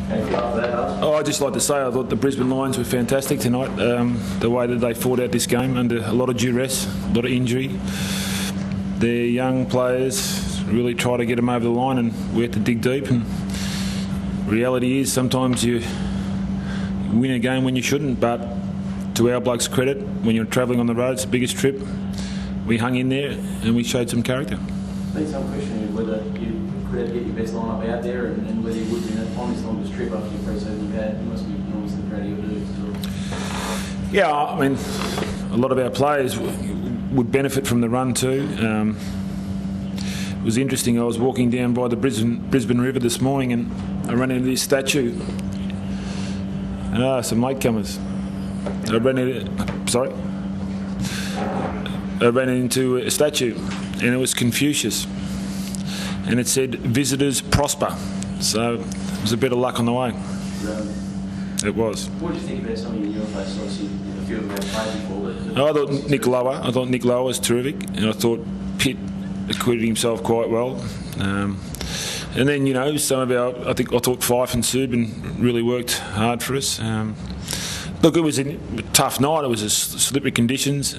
Oh, I'd just like to say I thought the Brisbane Lions were fantastic tonight. The way that they fought out this game under a lot of duress, a lot of injury. Their young players really tried to get them over the line, and we had to dig deep. And reality is sometimes you win a game when you shouldn't, but to our blokes' credit, when you're travelling on the road, it's the biggest trip, we hung in there and we showed some character. There's some question whether you could get your best lineup out there and whether you would win it on this longest trip after your pre-season you've had. You must be enormously proud of your dudes as well. Yeah, I mean, a lot of our players would benefit from the run too. It was interesting, I was walking down by the Brisbane River this morning and I ran into this statue. Some latecomers. I ran into a statue and it was Confucius. And it said, "Visitors prosper." So it was a bit of luck on the way. It was. What did you think about some of your newer players? Obviously, a few of them have played before. I thought Nick Lower was terrific, and I thought Pitt acquitted himself quite well. And then, some of I thought Fife and Subin really worked hard for us. Look, it was a tough night. It was slippery conditions.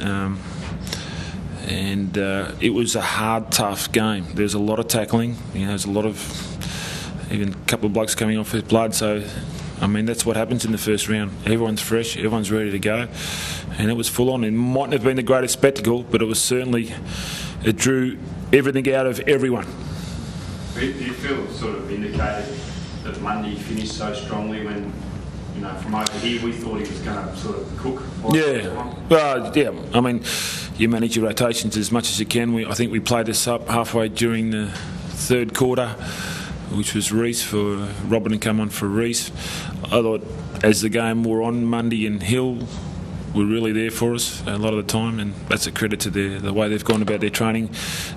And it was a hard, tough game. There's a lot of tackling. There's a lot of, even a couple of blokes coming off with blood. So, I mean, that's what happens in the first round. Everyone's fresh, everyone's ready to go, and it was full on. It mightn't have been the greatest spectacle, but it was certainly, it drew everything out of everyone. Do you feel sort of indicated that Monday finished so strongly when, from over here we thought he was going to sort of cook? Yeah. I mean, you manage your rotations as much as you can. I think we played this up halfway during the third quarter, which was Reece for Robin and come on for Reece. I thought as the game wore on, Mundy and Hill were really there for us a lot of the time, and that's a credit to the way they've gone about their training,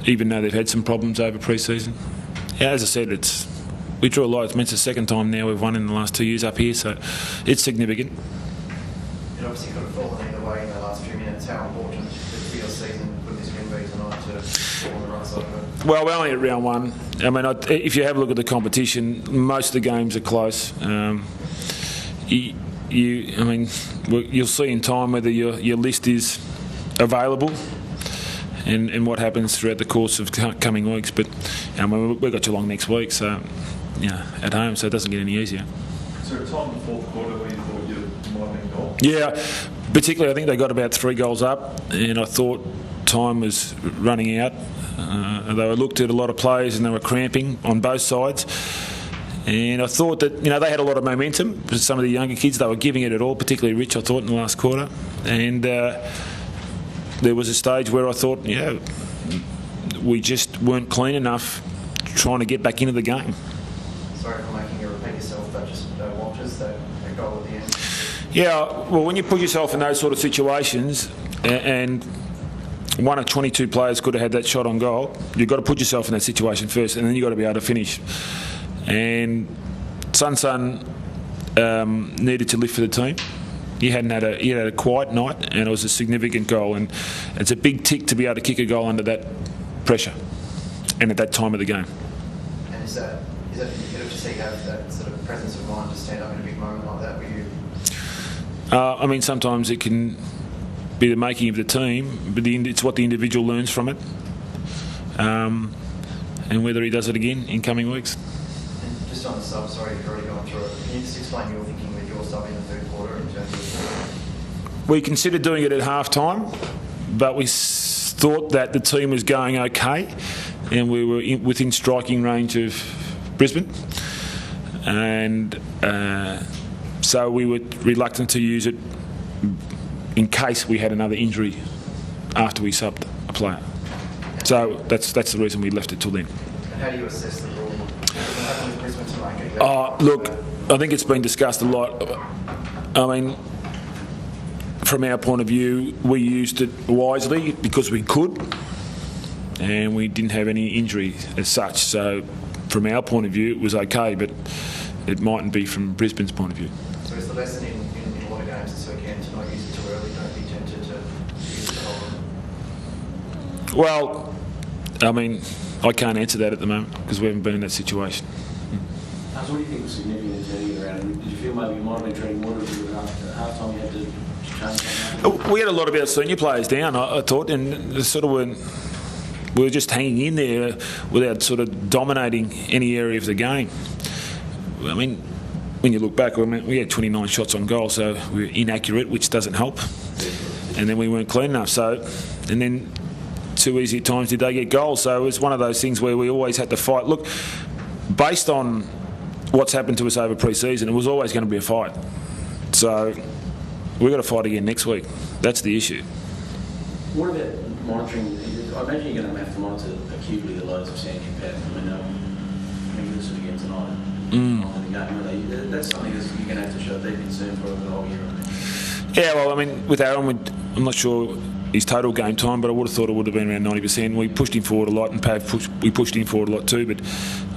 even though they've had some problems over pre-season. Yeah, as I said, we drew a lot. It's the second time now we've won in the last 2 years up here, so it's significant. It obviously could have fallen either way in the last few minutes. How important for your season would this win be tonight to fall on the right side of it? Well, we're only at round one. I mean, if you have a look at the competition, most of the games are close. You'll see in time whether your list is available and what happens throughout the course of coming weeks. But we've got Geelong next week, so at home, so it doesn't get any easier. So a time in the fourth quarter where you thought you might have been goal? Yeah, particularly I think they got about 3 goals up, and I thought time was running out. They were looked at a lot of players and they were cramping on both sides. And I thought that, they had a lot of momentum. Some of the younger kids, they were giving it all, particularly Rich, I thought, in the last quarter. And there was a stage where I thought, we just weren't clean enough trying to get back into the game. Sorry for making you repeat yourself, but just Walters, that goal at the end. Yeah, well, when you put yourself in those sort of situations and one of 22 players could have had that shot on goal, you've got to put yourself in that situation first, and then you've got to be able to finish. And Sun needed to lift for the team. He had a quiet night, and it was a significant goal, and it's a big tick to be able to kick a goal under that pressure and at that time of the game. And is that indicative to see you have that sort of presence of mind to stand up in a big moment like that? Were you? Sometimes it can be the making of the team, but it's what the individual learns from it, and whether he does it again in coming weeks. And just on the sub, sorry you've already gone through it, can you just explain your thinking with your sub in the third quarter in terms of... We considered doing it at half-time, but we thought that the team was going okay and we were within striking range of Brisbane, and so we were reluctant to use it in case we had another injury after we subbed a player. So that's the reason we left it till then. And how do you assess the rule? What happened with Brisbane tonight? Look, I think it's been discussed a lot. I mean, from our point of view, we used it wisely because we could, and we didn't have any injury as such. So from our point of view, it was okay, but it mightn't be from Brisbane's point of view. So is the lesson in a lot of games this weekend to not use it too early, don't be tempted to use it to hold on? Well, I mean, I can't answer that at the moment because we haven't been in that situation. what do you think was significant in turning it around? Did you feel maybe you might have been treading water a little bit after half-time you had to change something? We had a lot of our senior players down, I thought, and they sort of we were just hanging in there without sort of dominating any area of the game. I mean, when you look back, we had 29 shots on goal, so we were inaccurate, which doesn't help. And then we weren't clean enough. And then 2 easy times did they get goals. So it was one of those things where we always had to fight. Look, based on what's happened to us over pre-season, it was always going to be a fight. So we've got to fight again next week. That's the issue. What about monitoring? I imagine you're going to have to monitor acutely the loads of sand compared. I mean, this again tonight. That's something that you're going to have to show deep concern for the whole year. Yeah, well, I mean, with Aaron, I'm not sure his total game time, but I would have thought it would have been around 90%. We pushed him forward a lot, and we pushed him forward a lot too. But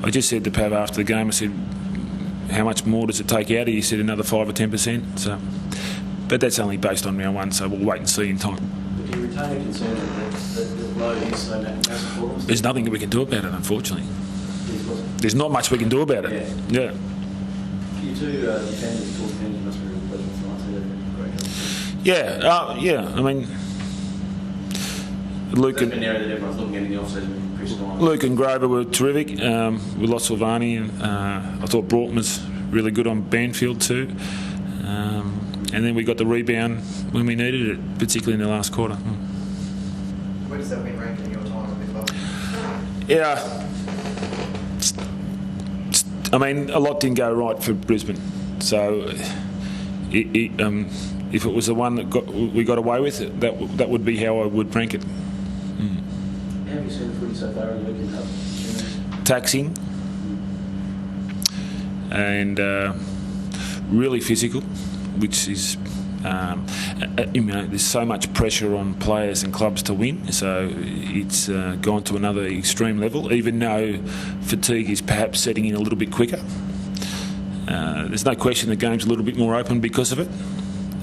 I just said to Pav after the game, I said, how much more does it take out of you? He said another 5 or 10%. So, but that's only based on round one, so we'll wait and see in time. But do you retain a concern that the load is so massive for us? There's nothing that we can do about it, unfortunately. There's not much we can do about it. Yeah. You two defenders, tall defenders, must be really pleasant tonight. Great job. Yeah. I mean, Luke and Grover were terrific. We lost Silvani, and I thought Broughton was really good on Banfield too. And then we got the rebound when we needed it, particularly in the last quarter. Where does that win rank in your time at the club? Yeah. I mean, a lot didn't go right for Brisbane. So if it was the one that we got away with, that would be how I would rank it. How have you seen the footy so far in the weekend cup? Taxing and really physical, which is there's so much pressure on players and clubs to win, so it's gone to another extreme level, even though fatigue is perhaps setting in a little bit quicker. There's no question the game's a little bit more open because of it,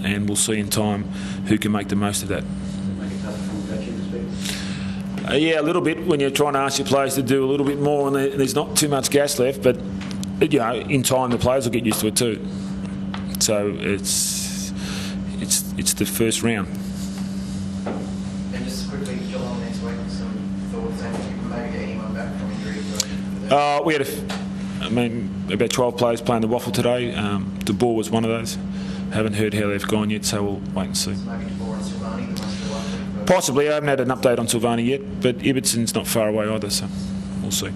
and we'll see in time who can make the most of that. Make it tougher from a coaching perspective? Yeah, a little bit when you're trying to ask your players to do a little bit more and there's not too much gas left, but in time the players will get used to it too. So it's the first round. And just quickly, Geelong next week, some thoughts, and you maybe get anyone back from injury? We had about 12 players playing the waffle today. De Boer was one of those. Haven't heard how they've gone yet, so we'll wait and see. So maybe De Boer and Silvani, the most likely? Possibly. I haven't had an update on Silvani yet, but Ibbetson's not far away either, so we'll see.